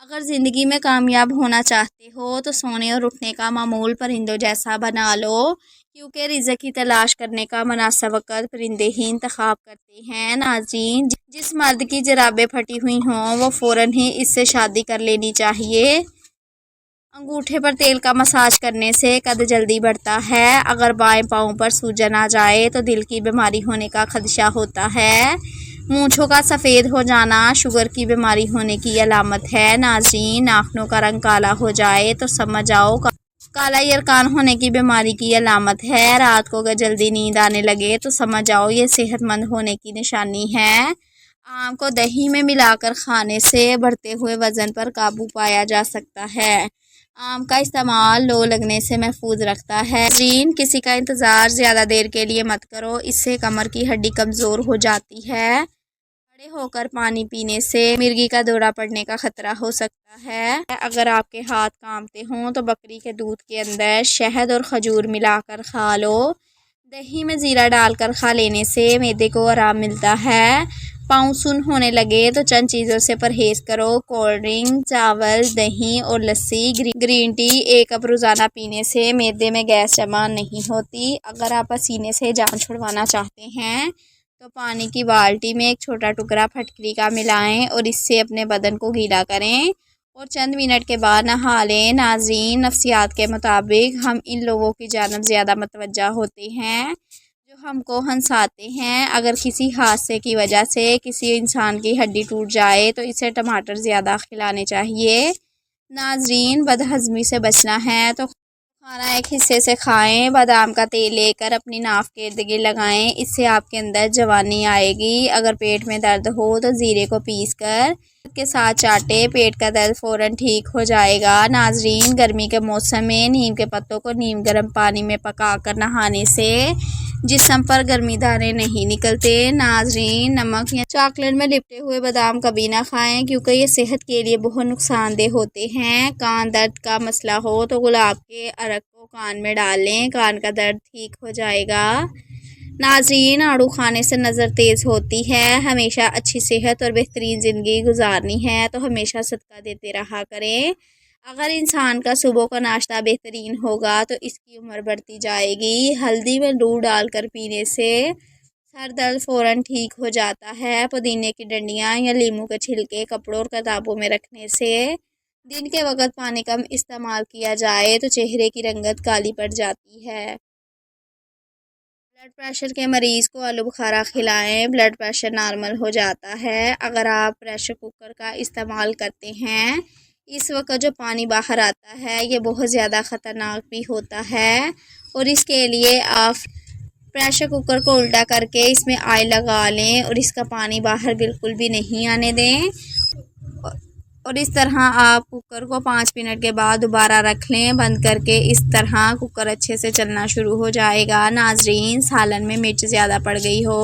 اگر زندگی میں کامیاب ہونا چاہتے ہو تو سونے اور اٹھنے کا معمول پرندوں جیسا بنا لو، کیونکہ رزق کی تلاش کرنے کا مناسب وقت پرندے ہی انتخاب کرتے ہیں۔ ناظرین، جس مرد کی جرابیں پھٹی ہوئی ہوں وہ فوراً ہی اس سے شادی کر لینی چاہیے۔ انگوٹھے پر تیل کا مساج کرنے سے قد جلدی بڑھتا ہے۔ اگر بائیں پاؤں پر سوجن آ جائے تو دل کی بیماری ہونے کا خدشہ ہوتا ہے۔ مونچھوں کا سفید ہو جانا شوگر کی بیماری ہونے کی علامت ہے۔ ناظرین، ناخنوں کا رنگ کالا ہو جائے تو سمجھ جاؤ کالا یرقان ہونے کی بیماری کی علامت ہے۔ رات کو اگر جلدی نیند آنے لگے تو سمجھ جاؤ یہ صحت مند ہونے کی نشانی ہے۔ آم کو دہی میں ملا کر کھانے سے بڑھتے ہوئے وزن پر قابو پایا جا سکتا ہے۔ آم کا استعمال لو لگنے سے محفوظ رکھتا ہے۔ ناظرین، کسی کا انتظار زیادہ دیر کے لیے مت کرو، اس سے کمر کی ہڈی کمزور ہو جاتی ہے۔ کھڑے ہو کر پانی پینے سے مرگی کا دورہ پڑنے کا خطرہ ہو سکتا ہے۔ اگر آپ کے ہاتھ کانپتے ہوں تو بکری کے دودھ کے اندر شہد اور کھجور ملا کر کھا لو۔ دہی میں زیرہ ڈال کر کھا لینے سے معدے کو آرام ملتا ہے۔ پاؤں سن ہونے لگے تو چند چیزوں سے پرہیز کرو: کولڈ ڈرنک، چاول، دہی اور لسی۔ گرین ٹی 1 کپ روزانہ پینے سے معدے میں گیس جمع نہیں ہوتی۔ اگر آپ پسینے سے جان چھڑوانا چاہتے ہیں تو پانی کی بالٹی میں ایک چھوٹا ٹکڑا پھٹکری کا ملائیں اور اس سے اپنے بدن کو گیلا کریں اور چند منٹ کے بعد نہا لیں۔ ناظرین، نفسیات کے مطابق ہم ان لوگوں کی جانب زیادہ متوجہ ہوتے ہیں جو ہم کو ہنساتے ہیں۔ اگر کسی حادثے کی وجہ سے کسی انسان کی ہڈی ٹوٹ جائے تو اسے ٹماٹر زیادہ کھلانے چاہیے۔ ناظرین، بدہضمی سے بچنا ہے تو کھانا ایک حصے سے کھائیں۔ بادام کا تیل لے کر اپنی ناف کے ارد گرد لگائیں، اس سے آپ کے اندر جوانی آئے گی۔ اگر پیٹ میں درد ہو تو زیرے کو پیس کر کے ساتھ چاٹیں، پیٹ کا درد فوراً ٹھیک ہو جائے گا۔ ناظرین، گرمی کے موسم میں نیم کے پتوں کو نیم گرم پانی میں پکا کر نہانے سے جسم پر گرمی دانے نہیں نکلتے۔ ناظرین، نمک یا چاکلیٹ میں لپٹے ہوئے بادام کبھی نہ کھائیں کیونکہ یہ صحت کے لیے بہت نقصان دہ ہوتے ہیں۔ کان درد کا مسئلہ ہو تو گلاب کے عرق کو کان میں ڈال لیں، کان کا درد ٹھیک ہو جائے گا۔ ناظرین، آڑو کھانے سے نظر تیز ہوتی ہے۔ ہمیشہ اچھی صحت اور بہترین زندگی گزارنی ہے تو ہمیشہ صدقہ دیتے رہا کریں۔ اگر انسان کا صبح کا ناشتہ بہترین ہوگا تو اس کی عمر بڑھتی جائے گی۔ ہلدی میں لو ڈال کر پینے سے سر درد فوراً ٹھیک ہو جاتا ہے۔ پودینے کی ڈنڈیاں یا لیموں کے چھلکے کپڑوں اور کتابوں میں رکھنے سے دن کے وقت پانی کم استعمال کیا جائے تو چہرے کی رنگت کالی پڑ جاتی ہے۔ بلڈ پریشر کے مریض کو آلو بخارا کھلائیں، بلڈ پریشر نارمل ہو جاتا ہے۔ اگر آپ پریشر کوکر کا استعمال کرتے ہیں، اس وقت جو پانی باہر آتا ہے یہ بہت زیادہ خطرناک بھی ہوتا ہے اور اس کے لیے آپ پریشر کوکر کو الٹا کر کے اس میں آئل لگا لیں اور اس کا پانی باہر بالکل بھی نہیں آنے دیں اور اس طرح آپ کوکر کو 5 منٹ کے بعد دوبارہ رکھ لیں بند کر کے۔ اس طرح کوکر اچھے سے چلنا شروع ہو جائے گا۔ ناظرین، سالن میں مرچ زیادہ پڑ گئی ہو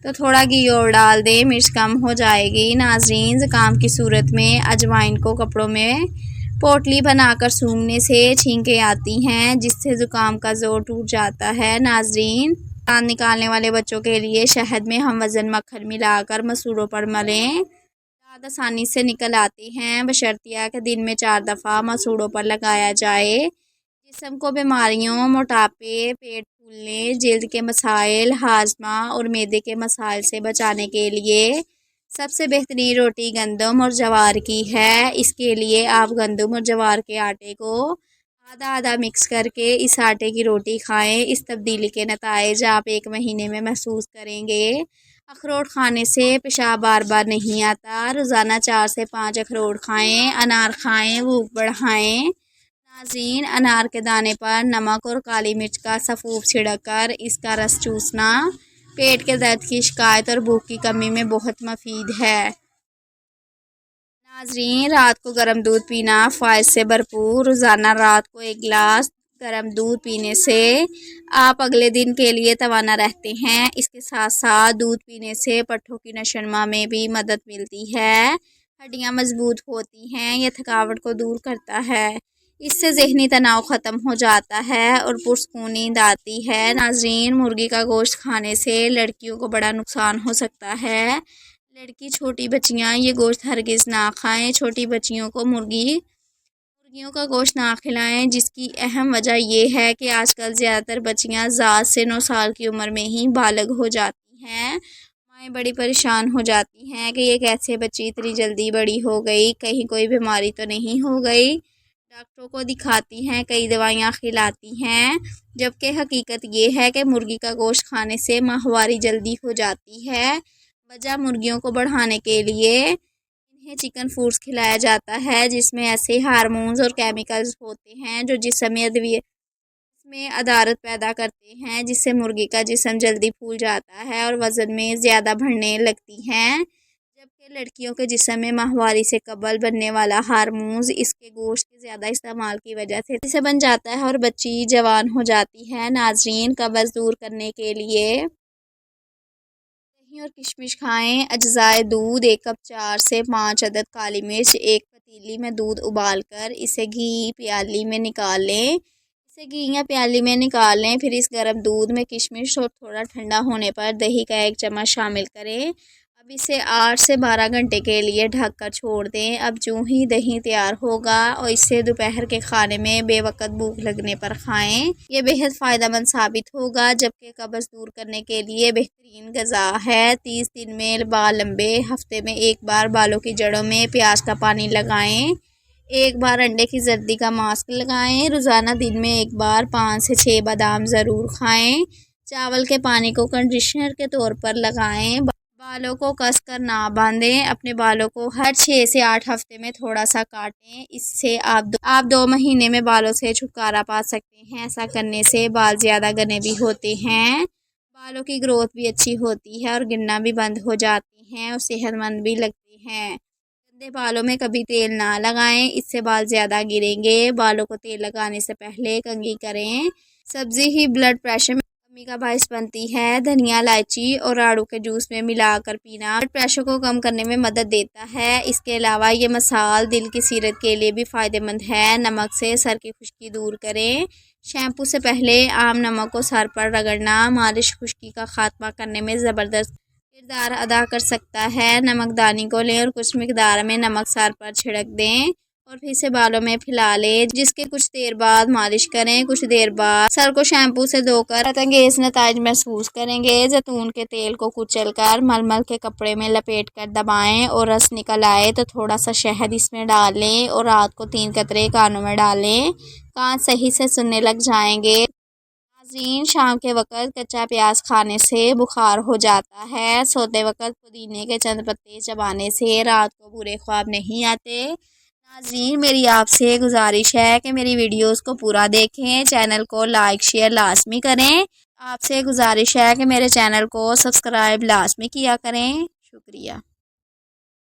تو تھوڑا گھی اور ڈال دیں، مرچ کم ہو جائے گی۔ ناظرین، زکام کی صورت میں اجوائن کو کپڑوں میں پوٹلی بنا کر سونگھنے سے چھینکیں آتی ہیں جس سے زکام کا زور ٹوٹ جاتا ہے۔ ناظرین، دانت نکالنے والے بچوں کے لیے شہد میں ہم وزن مکھن ملا کر مسوڑوں پر ملیں، دانت آسانی سے نکل آتے ہیں بشرطیہ کہ دن میں 4 دفعہ مسوڑوں پر لگایا جائے۔ جسم کو بیماریوں، موٹاپے، پیٹ پھولنے، جلد کے مسائل، ہاضمہ اور معدے کے مسائل سے بچانے کے لیے سب سے بہترین روٹی گندم اور جوار کی ہے۔ اس کے لیے آپ گندم اور جوار کے آٹے کو آدھا آدھا مکس کر کے اس آٹے کی روٹی کھائیں۔ اس تبدیلی کے نتائج آپ 1 مہینے میں محسوس کریں گے۔ اخروٹ کھانے سے پیشاب بار بار نہیں آتا۔ روزانہ 4 سے 5 اخروٹ کھائیں۔ انار کھائیں، بھوک بڑھائیں۔ ناظرین، انار کے دانے پر نمک اور کالی مرچ کا سفوف چھڑک کر اس کا رس چوسنا پیٹ کے درد کی شکایت اور بھوک کی کمی میں بہت مفید ہے۔ ناظرین، رات کو گرم دودھ پینا فوائد سے بھرپور۔ روزانہ رات کو 1 گلاس گرم دودھ پینے سے آپ اگلے دن کے لیے توانا رہتے ہیں۔ اس کے ساتھ ساتھ دودھ پینے سے پٹھوں کی نشوونما میں بھی مدد ملتی ہے، ہڈیاں مضبوط ہوتی ہیں، یہ تھکاوٹ کو دور کرتا ہے، اس سے ذہنی تناؤ ختم ہو جاتا ہے اور پرسکون نیند آتی ہے۔ ناظرین، مرغی کا گوشت کھانے سے لڑکیوں کو بڑا نقصان ہو سکتا ہے، لڑکی چھوٹی بچیاں یہ گوشت ہرگز نہ کھائیں۔ چھوٹی بچیوں کو مرغیوں کا گوشت نہ کھلائیں، جس کی اہم وجہ یہ ہے کہ آج کل زیادہ تر بچیاں ذات سے 9 سال کی عمر میں ہی بالغ ہو جاتی ہیں۔ مائیں بڑی پریشان ہو جاتی ہیں کہ یہ کیسے بچی اتنی جلدی بڑی ہو گئی، کہیں کوئی بیماری تو نہیں ہو گئی۔ ڈاکٹروں کو دکھاتی ہیں، کئی دوائیاں کھلاتی ہیں، جبکہ حقیقت یہ ہے کہ مرغی کا گوشت کھانے سے ماہواری جلدی ہو جاتی ہے۔ وجہ مرغیوں کو بڑھانے کے لیے انہیں چکن فوڈز کھلایا جاتا ہے، جس میں ایسے ہارمونز اور کیمیکلز ہوتے ہیں جو جسم میں عدارت پیدا کرتے ہیں، جس سے مرغی کا جسم جلدی پھول جاتا ہے اور وزن میں زیادہ بڑھنے لگتی ہیں، جبکہ لڑکیوں کے جسم میں ماہواری سے قبل بننے والا ہارمونز اس کے گوشت کے زیادہ استعمال کی وجہ سے بن جاتا ہے اور بچی جوان ہو جاتی ہے۔ ناظرین، قبض دور کرنے کے لیے دہی اور کشمش کھائیں۔ اجزائے دودھ: 1 کپ 4 سے 5 عدد کالی مرچ۔ ایک پتیلی میں دودھ ابال کر اسے گھی پیالی میں نکال لیں۔ پھر اس گرم دودھ میں کشمش اور تھوڑا ٹھنڈا ہونے پر دہی کا 1 چمچ شامل کریں۔ اب اسے 8 سے 12 گھنٹے کے لیے ڈھک کر چھوڑ دیں۔ اب جو ہی دہی تیار ہوگا اور اسے دوپہر کے کھانے میں بے وقت بھوک لگنے پر کھائیں۔ یہ بہت فائدہ مند ثابت ہوگا، جبکہ قبض دور کرنے کے لیے بہترین غذا ہے۔ 30 دن میں بال لمبے: ہفتے میں 1 بار بالوں کی جڑوں میں پیاز کا پانی لگائیں۔ 1 بار انڈے کی زردی کا ماسک لگائیں۔ روزانہ دن میں 1 بار 5 سے 6 بادام ضرور کھائیں۔ چاول کے پانی کو کنڈیشنر کے طور پر لگائیں۔ بالوں کو کس کر نہ باندھیں۔ اپنے بالوں کو ہر 6 سے 8 ہفتے میں تھوڑا سا کاٹیں۔ اس سے آپ 2 مہینے میں بالوں سے چھٹکارا پا سکتے ہیں۔ ایسا کرنے سے بال زیادہ گھنے بھی ہوتے ہیں، بالوں کی گروتھ بھی اچھی ہوتی ہے اور گرنا بھی بند ہو جاتی ہیں اور صحت مند بھی لگتے ہیں۔ گندے بالوں میں کبھی تیل نہ لگائیں، اس سے بال زیادہ گریں گے۔ بالوں کو تیل لگانے سے پہلے کنگھی کریں۔ سبزی ہی بلڈ پریشر میں کمی کا باعث بنتی ہے۔ دھنیا، الائچی اور آڑو کے جوس میں ملا کر پینا بلڈ پریشر کو کم کرنے میں مدد دیتا ہے۔ اس کے علاوہ یہ مسال دل کی صحت کے لیے بھی فائدہ مند ہے۔ نمک سے سر کی خشکی دور کریں۔ شیمپو سے پہلے عام نمک کو سر پر رگڑنا مالش خشکی کا خاتمہ کرنے میں زبردست کردار ادا کر سکتا ہے۔ نمک دانی کو لیں اور کچھ مقدار میں نمک سر پر چھڑک دیں اور پھر سے بالوں میں پھیلا لیں، جس کے کچھ دیر بعد مالش کریں۔ کچھ دیر بعد سر کو شیمپو سے دھو کر راحت انگیز نتائج محسوس کریں گے۔ زیتون کے تیل کو کچل کر مل کے کپڑے میں لپیٹ کر دبائیں اور رس نکل آئے تو تھوڑا سا شہد اس میں ڈال لیں اور رات کو 3 قطرے کانوں میں ڈالیں۔ کان صحیح سے سننے لگ جائیں گے۔ ناظرین، شام کے وقت کچا پیاز کھانے سے بخار ہو جاتا ہے۔ سوتے وقت پودینے کے چند پتے چبانے سے رات کو برے خواب نہیں آتے۔ ناظرین، میری آپ سے گزارش ہے کہ میری ویڈیوز کو پورا دیکھیں، چینل کو لائک شیئر لازمی کریں۔ آپ سے گزارش ہے کہ میرے چینل کو سبسکرائب لازمی کیا کریں۔ شکریہ۔